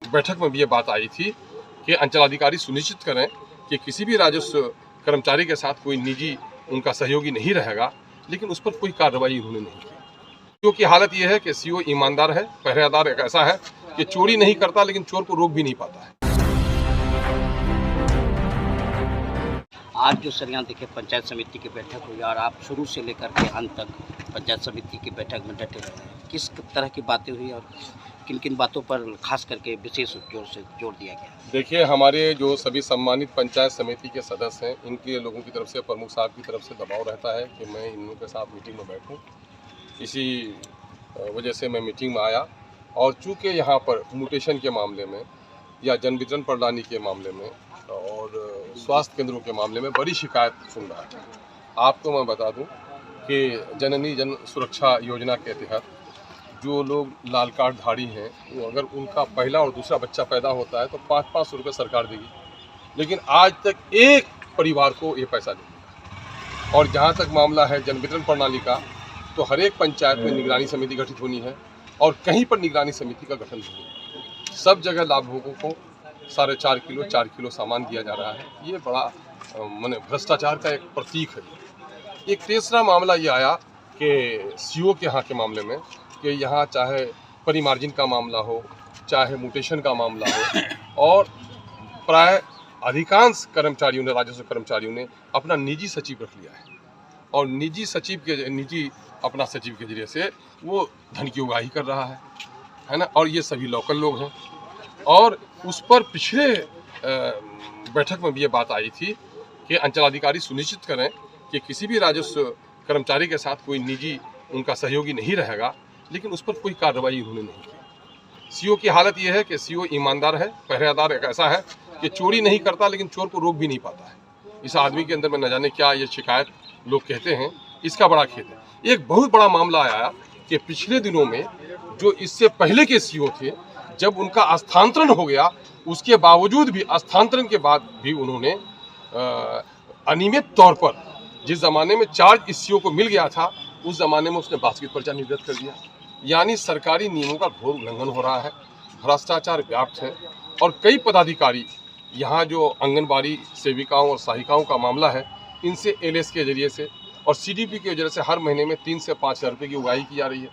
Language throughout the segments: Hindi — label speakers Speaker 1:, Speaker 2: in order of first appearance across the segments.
Speaker 1: बैठक में भी ये बात आई थी कि अंचलाधिकारी सुनिश्चित करें कि किसी भी राजस्व कर्मचारी के साथ कोई निजी उनका सहयोगी नहीं रहेगा, लेकिन उस पर कोई कार्रवाई उन्होंने नहीं की। क्योंकि हालत यह है कि सीओ ईमानदार है, पहरेदार एक ऐसा है कि चोरी नहीं करता लेकिन चोर को रोक भी नहीं पाता है।
Speaker 2: आज जो सर यहाँ देखिए पंचायत समिति की बैठक हुई और आप शुरू से लेकर के अंत तक पंचायत समिति की बैठक में डटे रहे हैं, किस तरह की बातें हुई और किन किन बातों पर खास करके विशेष जोर दिया गया?
Speaker 1: देखिए, हमारे जो सभी सम्मानित पंचायत समिति के सदस्य हैं, इनके लोगों की तरफ से, प्रमुख साहब की तरफ से दबाव रहता है कि मैं इन लोगों के साथ मीटिंग में बैठूं। इसी वजह से मैं मीटिंग में आया और चूँकि यहाँ पर म्यूटेशन के मामले में या जन वितरण प्रणाली के मामले में और स्वास्थ्य केंद्रों के मामले में बड़ी शिकायत सुन रहा है। आपको मैं बता दूं कि जननी जन सुरक्षा योजना के तहत जो लोग लाल कार्ड धारी हैं, वो अगर उनका पहला और दूसरा बच्चा पैदा होता है तो 5-500 रुपये सरकार देगी, लेकिन आज तक एक परिवार को ये पैसा नहीं मिला। और जहाँ तक मामला है जन वितरण प्रणाली का, तो हर एक पंचायत में निगरानी समिति गठित होनी है और कहीं पर निगरानी समिति का गठन नहीं है। सब जगह लाभुकों को 4.5 किलो सामान दिया जा रहा है। ये बड़ा माने भ्रष्टाचार का एक प्रतीक है। एक तीसरा मामला ये आया कि सीओ के यहाँ के मामले में कि यहाँ चाहे परिमार्जिन का मामला हो, चाहे म्यूटेशन का मामला हो, और प्राय अधिकांश कर्मचारियों ने, राजस्व कर्मचारियों ने अपना निजी सचिव रख लिया है और निजी अपना सचिव के जरिए से वो धन की उगाही कर रहा है ना। और ये सभी लोकल लोग हैं। और उस पर पिछले बैठक में भी ये बात आई थी कि अंचलाधिकारी सुनिश्चित करें कि किसी भी राजस्व कर्मचारी के साथ कोई निजी उनका सहयोगी नहीं रहेगा, लेकिन उस पर कोई कार्रवाई उन्होंने नहीं की। सीओ की हालत यह है कि सीओ ईमानदार है, पहरेदार एक ऐसा है कि चोरी नहीं करता लेकिन चोर को रोक भी नहीं पाता है। इस आदमी के अंदर में न जाने क्या ये शिकायत लोग कहते हैं, इसका बड़ा खेद है। एक बहुत बड़ा मामला आया कि पिछले दिनों में जो इससे पहले के सीओ थे, जब उनका स्थानांतरण हो गया, उसके बावजूद भी, स्थानांतरण के बाद भी उन्होंने अनियमित तौर पर, जिस ज़माने में चार्ज इस सीओ को मिल गया था, उस ज़माने में उसने वास्तविक पर्चा निर्गत कर दिया। यानी सरकारी नियमों का घोर उल्लंघन हो रहा है, भ्रष्टाचार व्याप्त है। और कई पदाधिकारी यहाँ जो आंगनबाड़ी सेविकाओं और सहायिकाओं का मामला है, इनसे एलएस के जरिए से और सीडीपी के जरिए से हर महीने में 3 से 5 हज़ार रुपये की उगाही की जा रही है।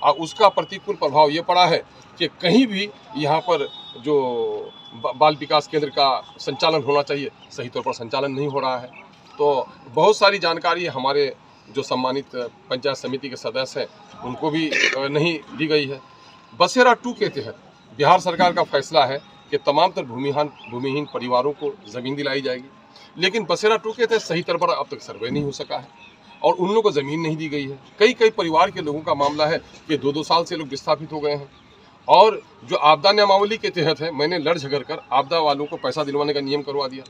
Speaker 1: और उसका प्रतिकूल प्रभाव ये पड़ा है कि कहीं भी यहाँ पर जो बाल विकास केंद्र का संचालन होना चाहिए, सही तौर पर संचालन नहीं हो रहा है। तो बहुत सारी जानकारी हमारे जो सम्मानित पंचायत समिति के सदस्य हैं, उनको भी नहीं दी गई है। बसेरा 2 के तहत बिहार सरकार का फैसला है कि तमाम तर भूमिहीन परिवारों को ज़मीन दिलाई जाएगी, लेकिन बसेरा 2 के तहत सही तरह पर अब तक सर्वे नहीं हो सका है और उन लोगों को ज़मीन नहीं दी गई है। कई परिवार के लोगों का मामला है कि 2-2 साल से लोग विस्थापित हो गए हैं। और जो आपदा नियमावली के तहत है, मैंने लड़ झगड़ कर आपदा वालों को पैसा दिलवाने का नियम करवा दिया।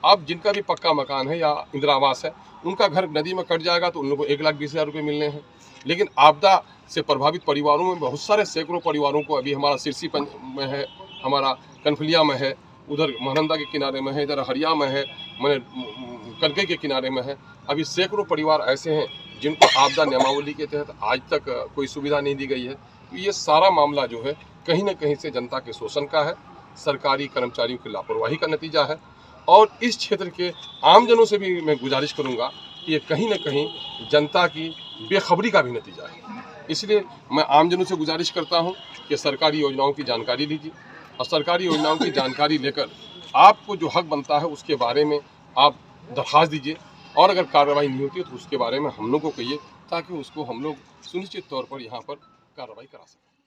Speaker 1: अब जिनका भी पक्का मकान है या इंदिरा आवास है, उनका घर नदी में कट जाएगा तो उन लोगों को 1,20,000 रुपये मिलने हैं। लेकिन आपदा से प्रभावित परिवारों में बहुत सारे सैकड़ों परिवारों को, अभी हमारा सिरसी में है, हमारा कनफलिया में है, उधर महानंदा के किनारे में है, इधर हरिया में है, मैंने कनके के किनारे में है। अभी सैकड़ों परिवार ऐसे हैं जिनको आपदा नियमावली के तहत आज तक कोई सुविधा नहीं दी गई है। तो ये सारा मामला जो है कहीं न कहीं से जनता के शोषण का है, सरकारी कर्मचारियों की लापरवाही का नतीजा है। और इस क्षेत्र के आमजनों से भी मैं गुजारिश करूंगा कि ये कहीं न कहीं जनता की बेखबरी का भी नतीजा है। इसलिए मैं आमजनों से गुजारिश करता हूं कि सरकारी योजनाओं की जानकारी लीजिए और सरकारी योजनाओं की जानकारी लेकर आपको जो हक बनता है उसके बारे में आप दरख्वास्त दीजिए, और अगर कार्रवाई नहीं होती है तो उसके बारे में हम लोग को कहिए, ताकि उसको हम लोग सुनिश्चित तौर पर यहाँ पर कार्रवाई करा सकें।